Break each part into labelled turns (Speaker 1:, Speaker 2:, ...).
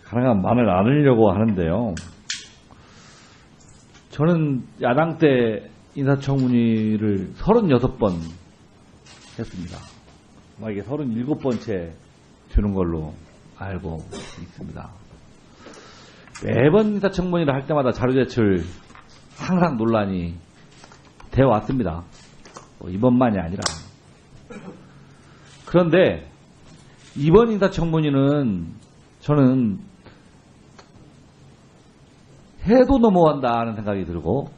Speaker 1: 가능한 말을 나누려고 하는데요. 저는 야당 때 인사청문회를 36번 했습니다. 아마 이게 37번째 되는 걸로 알고 있습니다. 매번 인사청문회를 할 때마다 자료제출 항상 논란이 되어 왔습니다. 이번만이 아니라. 그런데 이번 인사청문회는 저는 해도 넘어간다 하는 생각이 들고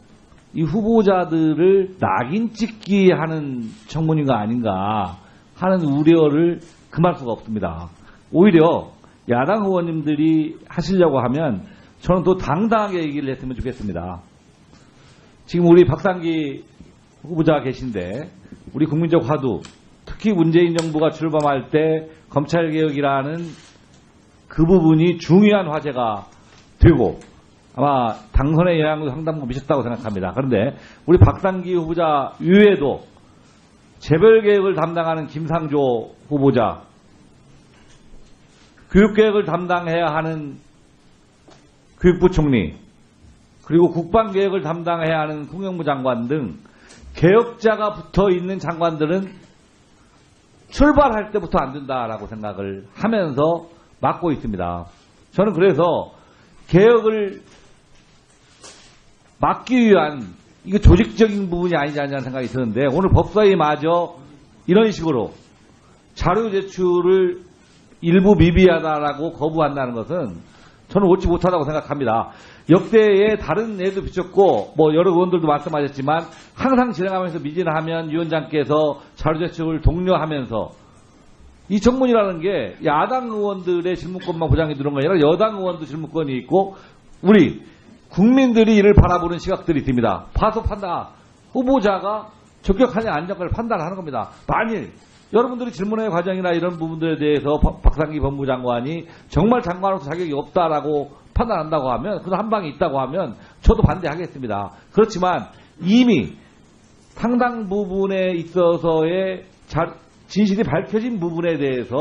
Speaker 1: 이 후보자들을 낙인 찍기 하는 청문회가 아닌가 하는 우려를 금할 수가 없습니다. 오히려 야당 의원님들이 하시려고 하면 저는 더 당당하게 얘기를 했으면 좋겠습니다. 지금 우리 박상기 후보자 계신데 우리 국민적 화두, 특히 문재인 정부가 출범할 때 검찰개혁이라는 그 부분이 중요한 화제가 되고 아마 당선에 영향도 상당히 미쳤다고 생각합니다. 그런데 우리 박상기 후보자 이외에도 재벌개혁을 담당하는 김상조 후보자, 교육개혁을 담당해야 하는 교육부 총리, 그리고 국방개혁을 담당해야 하는 통일부 장관 등 개혁자가 붙어있는 장관들은 출발할 때부터 안 된다라고 생각을 하면서 맡고 있습니다. 저는 그래서 개혁을 막기 위한 이거 조직적인 부분이 아니지 않냐는 생각이 드는데 오늘 법사위마저 이런 식으로 자료 제출을 일부 미비하다라고 거부한다는 것은 저는 옳지 못하다고 생각합니다. 역대에 다른 예도 비쳤고 뭐 여러 의원들도 말씀하셨지만 항상 진행하면서 미진하면 위원장께서 자료 제출을 독려하면서 이 청문이라는 게 야당 의원들의 질문권만 보장해 두는 게 아니라 여당 의원도 질문권이 있고 우리 국민들이 이를 바라보는 시각들이 있습니다. 봐서 판단, 후보자가 적격하냐 안 적격을 판단하는 겁니다. 만일 여러분들이 질문의 과정이나 이런 부분들에 대해서 박상기 법무장관이 정말 장관으로서 자격이 없다라고 판단한다고 하면, 그런 한 방이 있다고 하면 저도 반대하겠습니다. 그렇지만 이미 상당 부분에 있어서의 진실이 밝혀진 부분에 대해서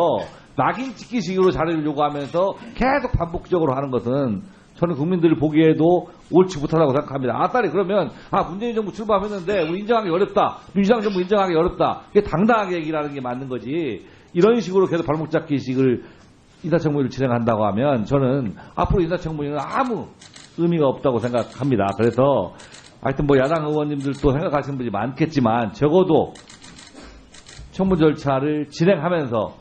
Speaker 1: 낙인 찍기식으로 자료를 요구하면서 계속 반복적으로 하는 것은 저는 국민들이 보기에도 옳지 못하다고 생각합니다. 아따리 그러면 문재인 정부 출범했는데 우리 인정하기 어렵다. 민주당 정부 인정하기 어렵다. 이게 당당하게 얘기를 하는 게 맞는 거지. 이런 식으로 계속 발목 잡기식을 인사청문회를 진행한다고 하면 저는 앞으로 인사청문회는 아무 의미가 없다고 생각합니다. 그래서 하여튼 뭐 야당 의원님들도 생각하시는 분이 많겠지만 적어도 청문 절차를 진행하면서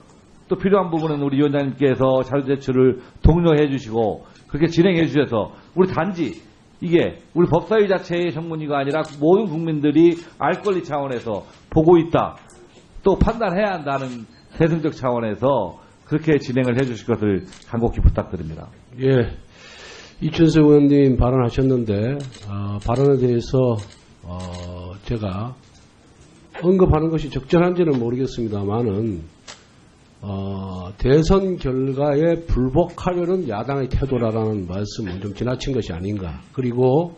Speaker 1: 또 필요한 부분은 우리 위원장님께서 자료 제출을 독려해 주시고 그렇게 진행해 주셔서 우리 단지 이게 우리 법사위 자체의 청문회가 아니라 모든 국민들이 알 권리 차원에서 보고 있다. 또 판단해야 한다는 대승적 차원에서 그렇게 진행을 해 주실 것을 간곡히 부탁드립니다.
Speaker 2: 예. 이춘석 의원님 발언하셨는데 발언에 대해서 제가 언급하는 것이 적절한지는 모르겠습니다만은 대선 결과에 불복하려는 야당의 태도라는 말씀은 좀 지나친 것이 아닌가. 그리고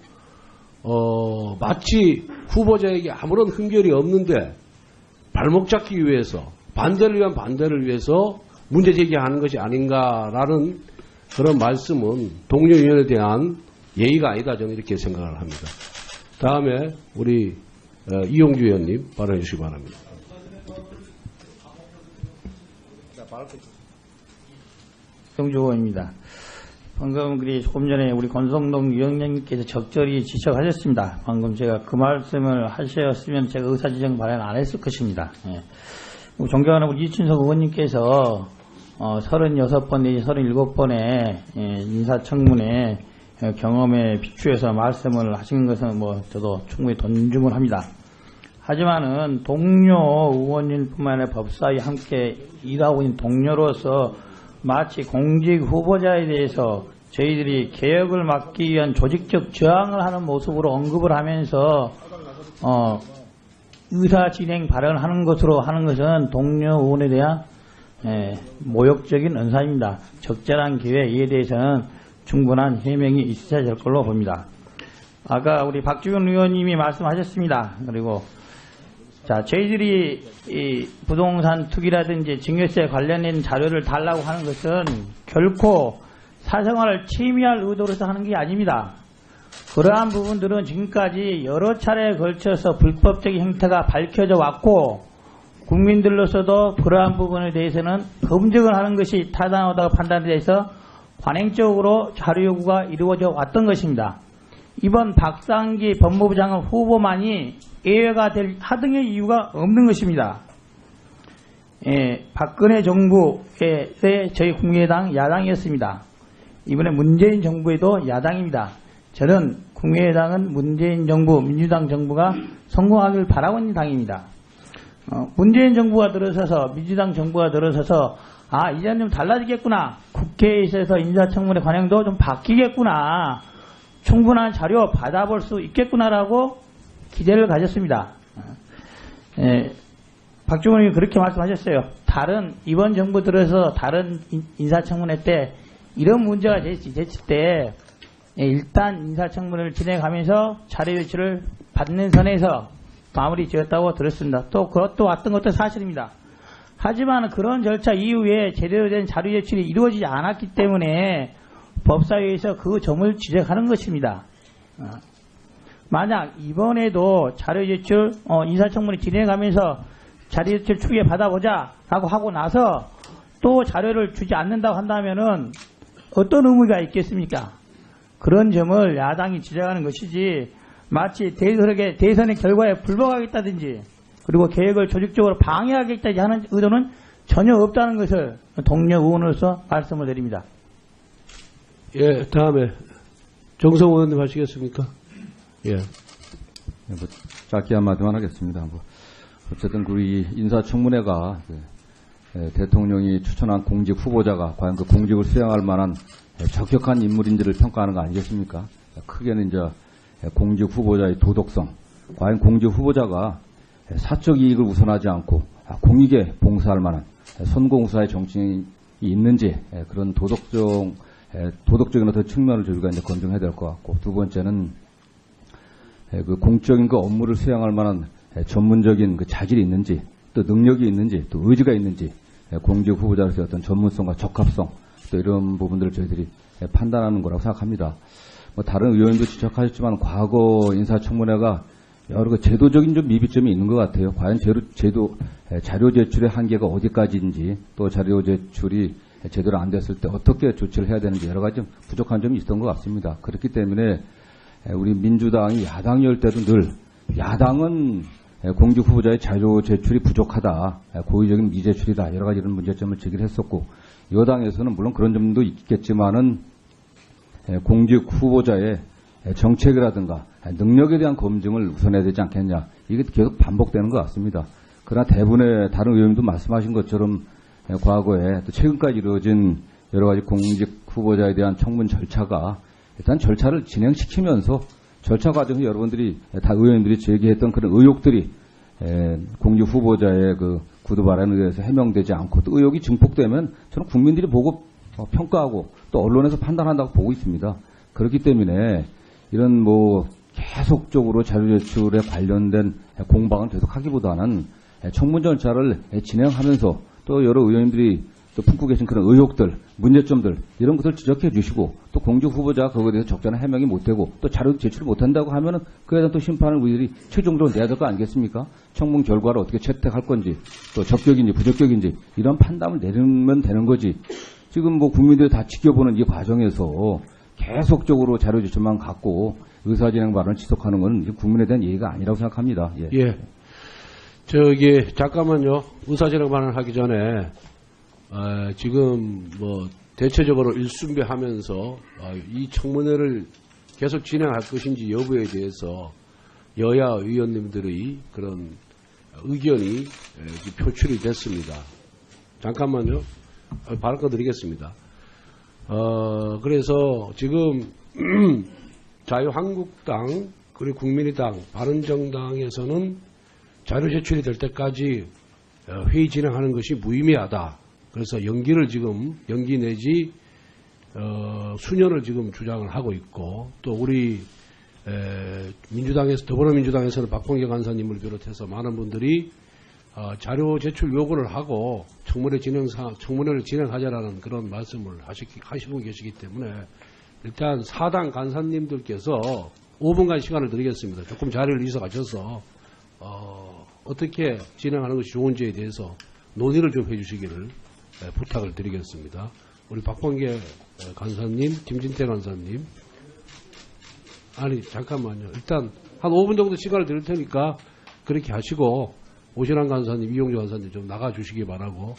Speaker 2: 마치 후보자에게 아무런 흠결이 없는데 발목 잡기 위해서 반대를 위한 반대를 위해서 문제 제기하는 것이 아닌가라는 그런 말씀은 동료 의원에 대한 예의가 아니다 저는 이렇게 생각을 합니다. 다음에 우리 이용주 의원님 발언해 주시기 바랍니다.
Speaker 3: 이용주 의원입니다. 방금 조금 전에 우리 권성동 위원장님께서 적절히 지적하셨습니다. 방금 제가 그 말씀을 하셨으면 제가 의사지정 발언 안 했을 것입니다. 예. 존경하는 우리 이춘석 의원님께서 36번 내지 37번의 인사청문회 경험에 비추어서 말씀을 하신 것은 뭐 저도 충분히 존중을 합니다. 하지만은 동료 의원님뿐만 아니라 법사위 함께 일하고 있는 동료로서 마치 공직 후보자에 대해서 저희들이 개혁을 막기 위한 조직적 저항을 하는 모습으로 언급을 하면서 의사진행 발언하는 것으로 하는 것은 동료 의원에 대한 모욕적인 언사입니다. 적절한 기회 이에 대해서는 충분한 해명이 있어야 될 걸로 봅니다. 아까 우리 박주현 의원님이 말씀하셨습니다. 그리고 저희들이 이 부동산 투기라든지 증여세 관련된 자료를 달라고 하는 것은 결코 사생활을 침해할 의도로서 하는 게 아닙니다. 그러한 부분들은 지금까지 여러 차례에 걸쳐서 불법적인 행태가 밝혀져 왔고 국민들로서도 그러한 부분에 대해서는 검증을 하는 것이 타당하다고 판단에 대해서 관행적으로 자료 요구가 이루어져 왔던 것입니다. 이번 박상기 법무부 장관 후보만이 예외가 될 하등의 이유가 없는 것입니다. 박근혜 정부의 저희 국민의당 야당이었습니다. 이번에 문재인 정부에도 야당입니다. 저는 국민의당은 문재인 정부, 민주당 정부가 성공하길 바라고 있는 당입니다. 문재인 정부가 들어서서, 민주당 정부가 들어서서 이제는 좀 달라지겠구나. 국회에 있어서 인사청문회 관행도 좀 바뀌겠구나. 충분한 자료 받아볼 수 있겠구나라고 기대를 가졌습니다. 박주원 의원이 그렇게 말씀하셨어요. 이번 정부 들어서 다른 인사청문회 때 이런 문제가 됐을 때 일단 인사청문회를 진행하면서 자료 제출을 받는 선에서 마무리 지었다고 들었습니다. 또 그것도 왔던 것도 사실입니다. 하지만 그런 절차 이후에 제대로 된 자료 제출이 이루어지지 않았기 때문에 법사위에서 그 점을 지적하는 것입니다. 만약 이번에도 자료 제출 인사청문회 진행하면서 자료 제출 추후에 받아보자 라고 하고 나서 또 자료를 주지 않는다고 한다면은 어떤 의미가 있겠습니까? 그런 점을 야당이 지적하는 것이지 마치 대선의 결과에 불복하겠다든지 그리고 계획을 조직적으로 방해하겠다든지 하는 의도는 전혀 없다는 것을 동료 의원으로서 말씀을 드립니다.
Speaker 2: 예, 다음에 정성 의원님 하시겠습니까? 예.
Speaker 4: 짧게 한마디만 하겠습니다. 어쨌든 우리 인사청문회가 대통령이 추천한 공직 후보자가 과연 그 공직을 수행할 만한 적격한 인물인지를 평가하는 거 아니겠습니까? 크게는 이제 공직 후보자의 도덕성, 과연 공직 후보자가 사적 이익을 우선하지 않고 공익에 봉사할 만한 선공사의 정신이 있는지 그런 도덕적인 어떤 측면을 저희가 이제 검증해야 될 것 같고, 두 번째는 그 공적인 그 업무를 수행할 만한 전문적인 그 자질이 있는지, 또 능력이 있는지, 또 의지가 있는지, 공직 후보자로서의 어떤 전문성과 적합성, 또 이런 부분들을 저희들이 판단하는 거라고 생각합니다. 다른 의원님도 지적하셨지만 과거 인사청문회가 여러 그 제도적인 좀 미비점이 있는 것 같아요. 과연 자료 제출의 한계가 어디까지인지, 또 자료 제출이 제대로 안 됐을 때 어떻게 조치를 해야 되는지 여러 가지 좀 부족한 점이 있었던 것 같습니다. 그렇기 때문에 우리 민주당이 야당일 때도 늘 야당은 공직 후보자의 자료 제출이 부족하다, 고의적인 미제출이다, 여러 가지 이런 문제점을 제기를 했었고, 여당에서는 물론 그런 점도 있겠지만은 공직 후보자의 정책이라든가 능력에 대한 검증을 우선해야 되지 않겠냐, 이게 계속 반복되는 것 같습니다. 그러나 대부분의 다른 의원님도 말씀하신 것처럼 과거에 또 최근까지 이루어진 여러 가지 공직 후보자에 대한 청문 절차가 일단 절차를 진행시키면서 절차 과정에서 여러분들이 다 의원님들이 제기했던 그런 의혹들이 공직 후보자의 그 구두 발언에 의해서 해명되지 않고 또 의혹이 증폭되면 저는 국민들이 보고 평가하고 또 언론에서 판단한다고 보고 있습니다. 그렇기 때문에 이런 계속적으로 자료 제출에 관련된 공방을 계속하기보다는 청문 절차를 진행하면서 또 여러 의원님들이 또 품고 계신 그런 의혹들, 문제점들 이런 것을 지적해 주시고, 또 공직 후보자가 그거에 대해서 적절한 해명이 못되고 또 자료 제출을 못한다고 하면은 그에 대한 또 심판을 우리들이 최종적으로 내야 될 거 아니겠습니까? 청문 결과를 어떻게 채택할 건지, 또 적격인지 부적격인지 이런 판단을 내리면 되는 거지. 지금 국민들이 다 지켜보는 이 과정에서 계속적으로 자료 제출만 갖고 의사진행 발언을 지속하는 건 국민에 대한 예의가 아니라고 생각합니다.
Speaker 2: 예. 잠깐만요. 의사진행 발언을 하기 전에 지금 대체적으로 일순배하면서 이 청문회를 계속 진행할 것인지 여부에 대해서 여야 의원님들의 그런 의견이 표출이 됐습니다. 잠깐만요. 발언 드리겠습니다. 그래서 지금 자유한국당 그리고 국민의당, 바른정당에서는 자료 제출이 될 때까지 회의 진행하는 것이 무의미하다. 그래서 연기 내지 수년을 지금 주장을 하고 있고, 또 우리 더불어민주당에서는 박범계 간사님을 비롯해서 많은 분들이 자료 제출 요구를 하고 청문회를 진행하자라는 그런 말씀을 하시고 계시기 때문에 일단 사당 간사님들께서 5분간 시간을 드리겠습니다. 조금 자리를 이어가셔서 어떻게 진행하는 것이 좋은지에 대해서 논의를 좀 해주시기를 부탁을 드리겠습니다. 우리 박범계 간사님, 김진태 간사님. 아니 잠깐만요. 일단 한 5분 정도 시간을 드릴 테니까 그렇게 하시고 오신환 간사님, 이용주 간사님 좀 나가주시기 바라고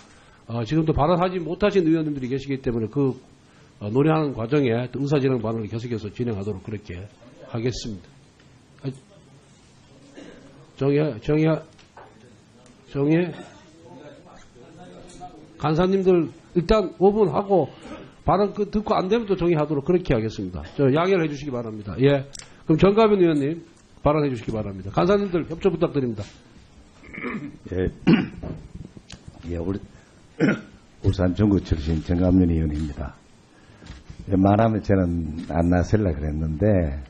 Speaker 2: 지금도 발언하지 못하신 의원님들이 계시기 때문에 그 논의하는 과정에 또 의사진행반을 계속해서 진행하도록 그렇게 하겠습니다. 정해 간사님들 일단 5분 하고 발언 듣고 안 되면 또 정의하도록 그렇게 하겠습니다. 양해를 해주시기 바랍니다. 예, 그럼 정가변 의원님 발언해 주시기 바랍니다. 간사님들 협조 부탁드립니다.
Speaker 5: 예, 우리 울산 중구 출신 정감윤 의원입니다. 말하면 저는 안 나설라 그랬는데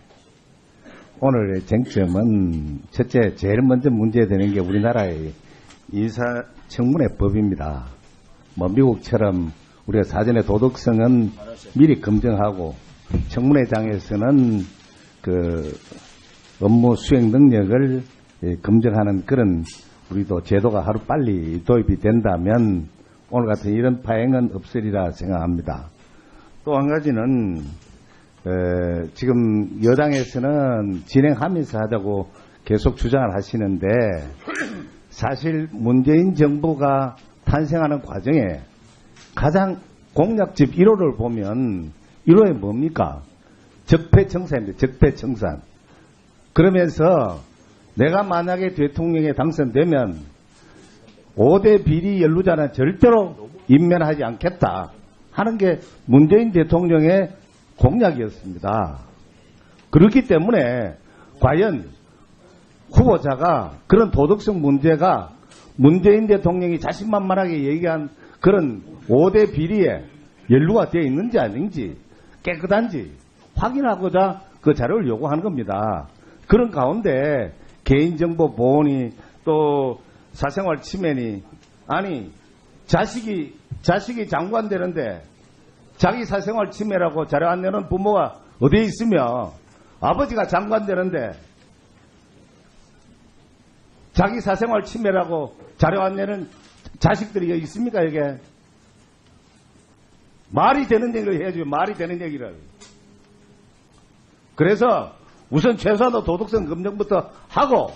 Speaker 5: 오늘의 쟁점은 첫째 제일 먼저 문제되는 게 우리나라의 인사청문회법입니다. 뭐 미국처럼 우리가 사전에 도덕성은 미리 검증하고 청문회장에서는 그 업무 수행 능력을 검증하는 그런 우리도 제도가 하루 빨리 도입이 된다면 오늘 같은 이런 파행은 없으리라 생각합니다. 또 한 가지는 지금 여당에서는 진행하면서 하자고 계속 주장을 하시는데 사실 문재인 정부가 탄생하는 과정에 가장 공약집 1호를 보면 1호에 뭡니까? 적폐청산입니다. 적폐청산. 그러면서 내가 만약에 대통령에 당선되면 5대 비리 연루자는 절대로 임면하지 않겠다 하는 게 문재인 대통령의 공약이었습니다. 그렇기 때문에 과연 후보자가 그런 도덕성 문제가 문재인 대통령이 자신만만하게 얘기한 그런 5대 비리에 연루가 되어 있는지 아닌지 깨끗한지 확인하고자 그 자료를 요구하는 겁니다. 그런 가운데 개인정보 보호니 또 사생활 침해니 아니 자식이 장관 되는데 자기 사생활 침해라고 자료 안 내는 부모가 어디에 있으며 아버지가 장관 되는데 자기 사생활 침해라고 자료 안 내는 자식들이 있습니까? 이게 말이 되는 얘기를 해야죠. 말이 되는 얘기를. 그래서 우선 최소한도 도덕성 검증부터 하고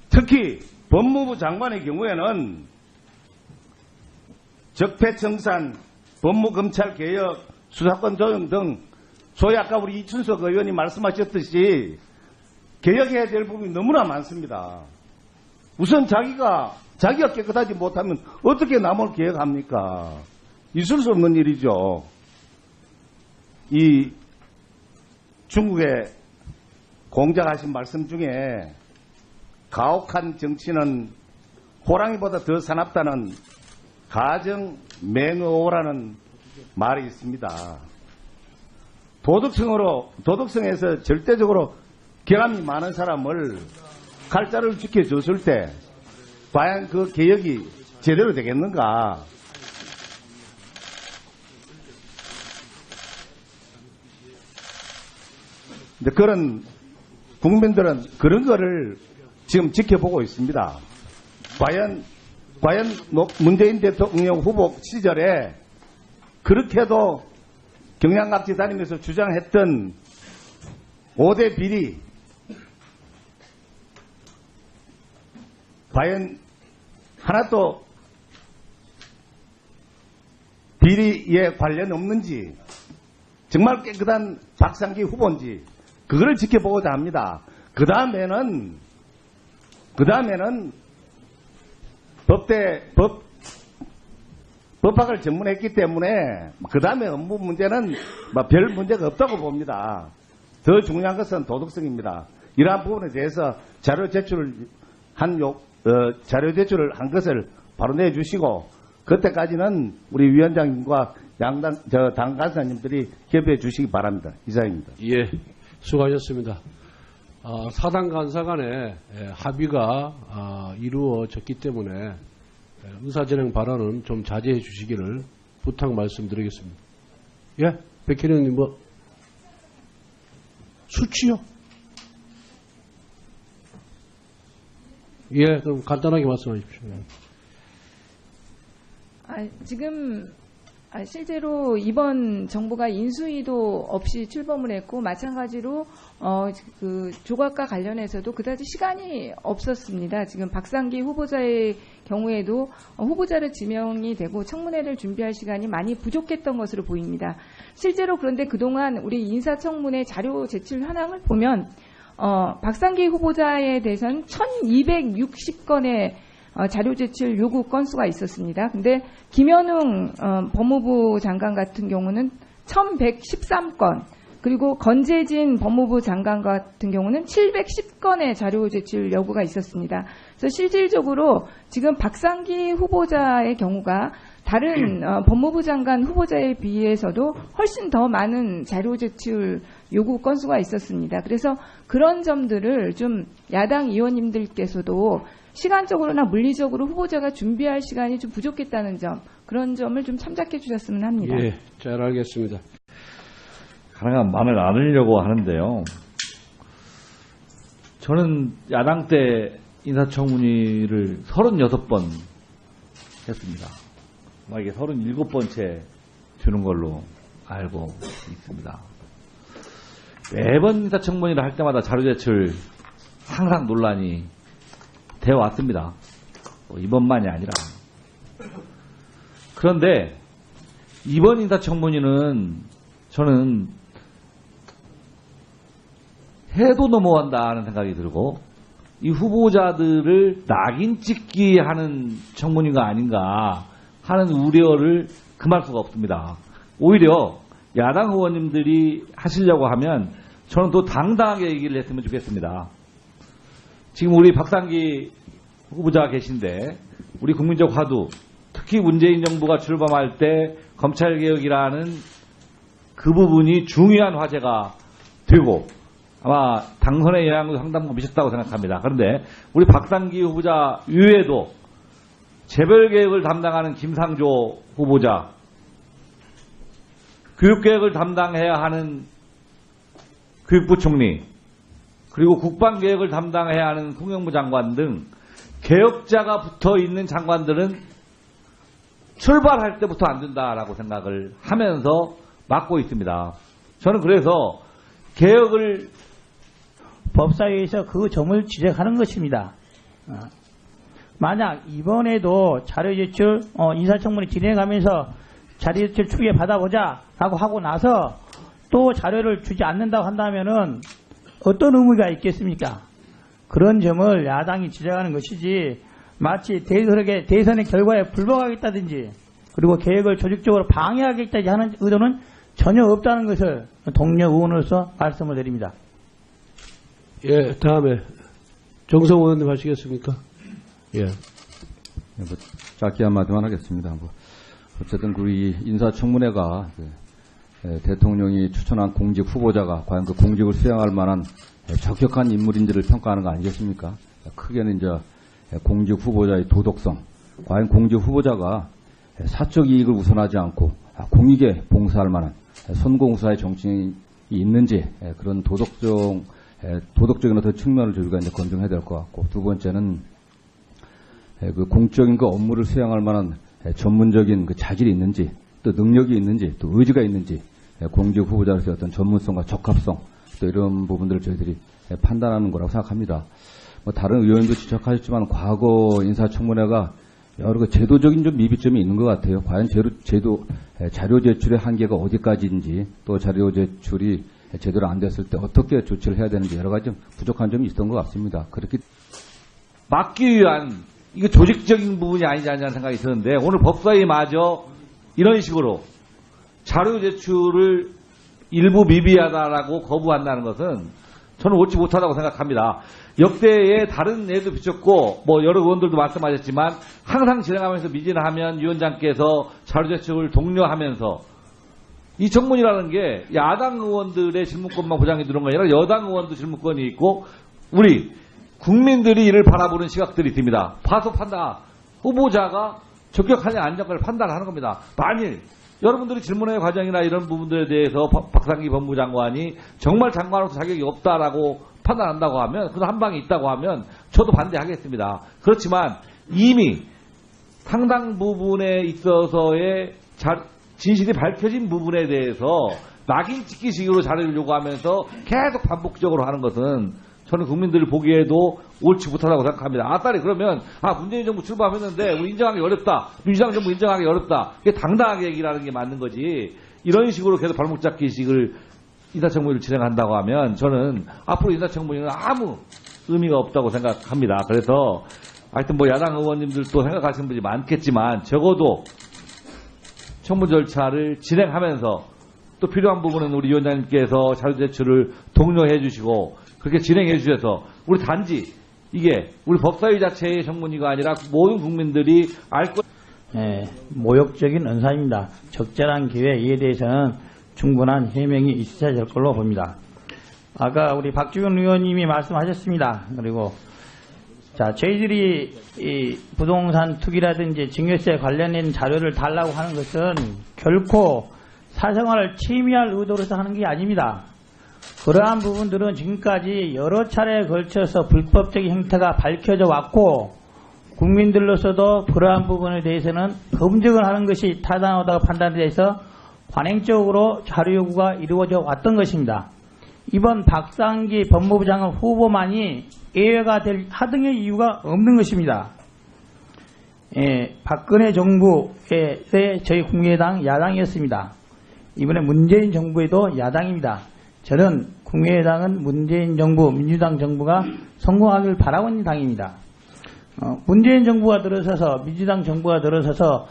Speaker 5: 특히 법무부 장관의 경우에는 적폐청산, 법무검찰개혁, 수사권 조정 등 소위 아까 우리 이춘석 의원이 말씀하셨듯이 개혁해야 될 부분이 너무나 많습니다. 우선 자기가 깨끗하지 못하면 어떻게 남을 개혁합니까? 있을 수 없는 일이죠. 이 중국의 공작하신 말씀 중에 가혹한 정치는 호랑이보다 더 사납다는 가정맹어라는 말이 있습니다. 도덕성에서 절대적으로 결함이 많은 사람을 칼자루를 지켜줬을 때 과연 그 개혁이 제대로 되겠는가? 근데 그런 국민들은 그런 거를 지금 지켜보고 있습니다. 과연 문재인 대통령 후보 시절에 그렇게도 경량각지 다니면서 주장했던 5대 비리 과연 하나도 비리에 관련 없는지 정말 깨끗한 박상기 후보인지 그거를 지켜보고자 합니다. 그 다음에는 법학을 전문했기 때문에 그 다음에 업무 문제는 별 문제가 없다고 봅니다. 더 중요한 것은 도덕성입니다. 이러한 부분에 대해서 자료 제출을 한 것을 바로 내주시고 그때까지는 우리 위원장님과 당 간사님들이 협의해 주시기 바랍니다. 이상입니다.
Speaker 2: 예, 수고하셨습니다. 사당 간사 간에 합의가 이루어졌기 때문에 의사진행 발언은 좀 자제해 주시기를 부탁 말씀드리겠습니다. 예? 백혜련 의원님 뭐 수치요? 예, 그럼 간단하게 말씀하십시오.
Speaker 6: 지금 실제로 이번 정부가 인수위도 없이 출범을 했고 마찬가지로 그 조각과 관련해서도 그다지 시간이 없었습니다. 지금 박상기 후보자의 경우에도 후보자를 지명이 되고 청문회를 준비할 시간이 많이 부족했던 것으로 보입니다. 실제로 그런데 그동안 우리 인사청문회 자료 제출 현황을 보면 박상기 후보자에 대해서는 1260건의 자료 제출 요구 건수가 있었습니다. 근데 김현웅 법무부 장관 같은 경우는 1113건, 그리고 건재진 법무부 장관 같은 경우는 710건의 자료 제출 요구가 있었습니다. 그래서 실질적으로 지금 박상기 후보자의 경우가 다른 법무부 장관 후보자에 비해서도 훨씬 더 많은 자료 제출 요구 건수가 있었습니다. 그래서 그런 점들을 좀 야당 의원님들께서도 시간적으로나 물리적으로 후보자가 준비할 시간이 좀 부족했다는 점, 그런 점을 좀 참작해 주셨으면 합니다.
Speaker 2: 예, 잘 알겠습니다.
Speaker 1: 가능한 말을 나누려고 하는데요. 저는 야당 때 인사청문회를 36번 했습니다. 이게 37번째 주는 걸로 알고 있습니다. 매번 인사청문회를 할 때마다 자료 제출 항상 논란이 되어 왔습니다. 이번만이 아니라. 그런데 이번 인사청문회는 저는 해도 넘어간다는 생각이 들고 이 후보자들을 낙인 찍기 하는 청문회가 아닌가 하는 우려를 금할 수가 없습니다. 오히려 야당 의원님들이 하시려고 하면 저는 또 당당하게 얘기를 했으면 좋겠습니다. 지금 우리 박상기 후보자가 계신데 우리 국민적 화두, 특히 문재인 정부가 출범할 때 검찰개혁이라는 그 부분이 중요한 화제가 되고 아마 당선에 영향도 상당히 미쳤다고 생각합니다. 그런데 우리 박상기 후보자 이외에도 재벌개혁을 담당하는 김상조 후보자, 교육개혁을 담당해야 하는 교육부 총리, 그리고 국방개혁을 담당해야 하는 통일부 장관 등 개혁자가 붙어있는 장관들은 출발할 때부터 안 된다라고 생각을 하면서 맡고 있습니다. 저는 그래서 개혁을
Speaker 3: 법사위에서 그 점을 지적하는 것입니다. 만약 이번에도 자료 제출 인사청문회 진행하면서 자료 제출 추계 받아보자라고 하고 나서 또 자료를 주지 않는다고 한다면은 어떤 의미가 있겠습니까? 그런 점을 야당이 지적하는 것이지 마치 대선의 결과에 불복하겠다든지 그리고 계획을 조직적으로 방해하겠다든지 하는 의도는 전혀 없다는 것을 동료 의원으로서 말씀을 드립니다.
Speaker 2: 예, 다음에 정성 의원님 하시겠습니까? 예.
Speaker 4: 뭐 짧게 한마디만 하겠습니다. 어쨌든 우리 인사청문회가 대통령이 추천한 공직 후보자가 과연 그 공직을 수행할 만한 적격한 인물인지를 평가하는 거 아니겠습니까? 크게는 이제 공직 후보자의 도덕성, 과연 공직 후보자가 사적 이익을 우선하지 않고 공익에 봉사할 만한 선공사의 정신이 있는지 그런 도덕적인 어떤 측면을 저희가 이제 검증해야 될 것 같고, 두 번째는 그 공적인 그 업무를 수행할 만한 전문적인 그 자질이 있는지, 또 능력이 있는지, 또 의지가 있는지, 공직 후보자로서의 어떤 전문성과 적합성, 또 이런 부분들을 저희들이 판단하는 거라고 생각합니다. 다른 의원님도 지적하셨지만 과거 인사청문회가 여러 그 제도적인 좀 미비점이 있는 것 같아요. 과연 자료 제출의 한계가 어디까지인지, 또 자료 제출이 제대로 안 됐을 때 어떻게 조치를 해야 되는지 여러 가지 좀 부족한 점이 있었던 것 같습니다. 그렇게
Speaker 1: 막기 위한 이거 조직적인 부분이 아니지 않냐는 생각이 드는데 오늘 법사위마저 이런 식으로 자료 제출을 일부 미비하다라고 거부한다는 것은 저는 옳지 못하다고 생각합니다. 역대에 다른 예도 비쳤고 여러 의원들도 말씀하셨지만 항상 진행하면서 미진하면 위원장께서 자료 제출을 독려하면서 이 청문이라는 게 야당 의원들의 질문권만 보장해 두는 게 아니라 여당 의원도 질문권이 있고 우리 국민들이 이를 바라보는 시각들이 있습니다. 봐서 판단, 후보자가 적격하냐 안 적격을 판단하는 겁니다. 만일 여러분들이 질문의 과정이나 이런 부분들에 대해서 박상기 법무장관이 정말 장관으로서 자격이 없다라고 판단한다고 하면, 그래서 한 방이 있다고 하면 저도 반대하겠습니다. 그렇지만 이미 상당 부분에 있어서의 진실이 밝혀진 부분에 대해서 낙인 찍기식으로 자료를 요구하면서 계속 반복적으로 하는 것은 저는 국민들이 보기에도 옳지 못하다고 생각합니다. 아따리 그러면 문재인 정부 출범했는데 우리 인정하기 어렵다. 민주당 정부 인정하기 어렵다. 이게 당당하게 얘기를 하는 게 맞는 거지. 이런 식으로 계속 발목 잡기식을 인사청문회를 진행한다고 하면 저는 앞으로 인사청문회는 아무 의미가 없다고 생각합니다. 그래서 하여튼 야당 의원님들도 생각하시는 분이 많겠지만 적어도 청문 절차를 진행하면서 또 필요한 부분은 우리 위원장님께서 자료 제출을 독려해 주시고 그렇게 진행해 주셔서 우리 단지 이게 우리 법사위 자체의 청문회가 아니라 모든 국민들이 알 것.
Speaker 3: 모욕적인 언사입니다. 적절한 기회 이에 대해서는 충분한 해명이 있어야 될 걸로 봅니다. 아까 우리 박주경 의원님이 말씀하셨습니다. 그리고 저희들이 이 부동산 투기라든지 증여세 관련된 자료를 달라고 하는 것은 결코 사생활을 침해할 의도로서 하는 게 아닙니다. 그러한 부분들은 지금까지 여러 차례에 걸쳐서 불법적인 행태가 밝혀져 왔고 국민들로서도 그러한 부분에 대해서는 검증을 하는 것이 타당하다고 판단돼서 관행적으로 자료 요구가 이루어져 왔던 것입니다. 이번 박상기 법무부 장관 후보만이 예외가 될 하등의 이유가 없는 것입니다. 박근혜 정부의 저희 국민의당 야당이었습니다. 이번에 문재인 정부에도 야당입니다. 저는 국민의당은 문재인 정부, 민주당 정부가 성공하길 바라고 있는 당입니다. 문재인 정부가 들어서서, 민주당 정부가 들어서서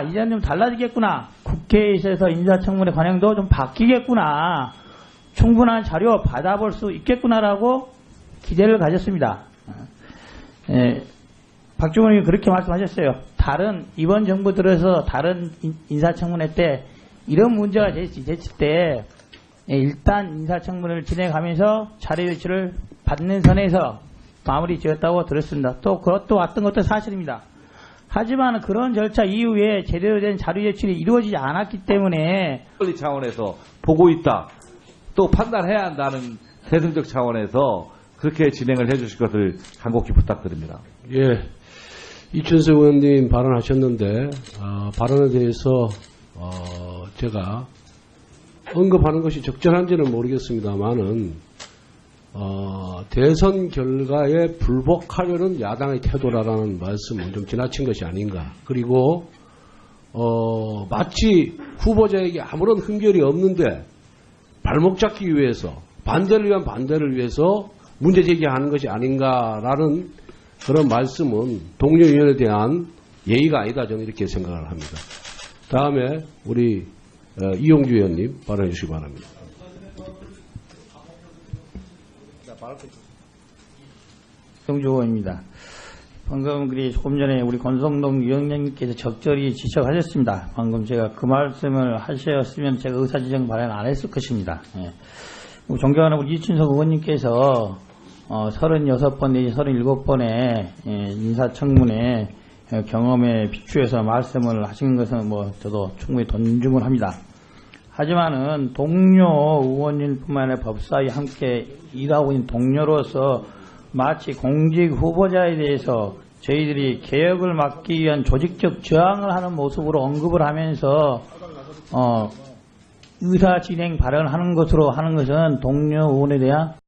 Speaker 3: 이제는 좀 달라지겠구나. 국회에 있어서 인사청문회 관행도 좀 바뀌겠구나. 충분한 자료 받아볼 수 있겠구나라고 기대를 가졌습니다. 박주원 의원이 그렇게 말씀하셨어요. 이번 정부 들어서 다른 인사청문회 때 이런 문제가 됐을 때 일단 인사청문회를 진행하면서 자료 제출을 받는 선에서 마무리 지었다고 들었습니다. 또 그것도 왔던 것도 사실입니다. 하지만 그런 절차 이후에 제대로 된 자료 제출이 이루어지지 않았기 때문에
Speaker 1: 권리 차원에서 보고 있다. 또 판단해야 한다는 대승적 차원에서 그렇게 진행을 해 주실 것을 간곡히 부탁드립니다.
Speaker 2: 예. 이춘석 의원님 발언하셨는데, 발언에 대해서, 제가 언급하는 것이 적절한지는 모르겠습니다만은, 대선 결과에 불복하려는 야당의 태도라는 말씀은 좀 지나친 것이 아닌가. 그리고, 마치 후보자에게 아무런 흠결이 없는데, 발목 잡기 위해서, 반대를 위한 반대를 위해서 문제 제기하는 것이 아닌가라는 그런 말씀은 동료 의원에 대한 예의가 아니다, 저는 이렇게 생각을 합니다. 다음에 우리 이용주 의원님 발언해 주시기 바랍니다.
Speaker 3: 이용주 의원입니다. 방금 조금 전에 우리 권성동 위원장님께서 적절히 지적하셨습니다. 방금 제가 그 말씀을 하셨으면 제가 의사지정 발언 안 했을 것입니다. 존경하는 우리 이춘석 의원님께서 36번 내지 37번의 인사청문회 경험에 비추어서 말씀을 하신 것은 저도 충분히 존중을 합니다. 하지만은 동료 의원님뿐만 아니라 법사위 함께 일하고 있는 동료로서 마치 공직 후보자에 대해서 저희들이 개혁을 막기 위한 조직적 저항을 하는 모습으로 언급을 하면서 의사 진행 발언하는 것으로 하는 것은 동료 의원에 대한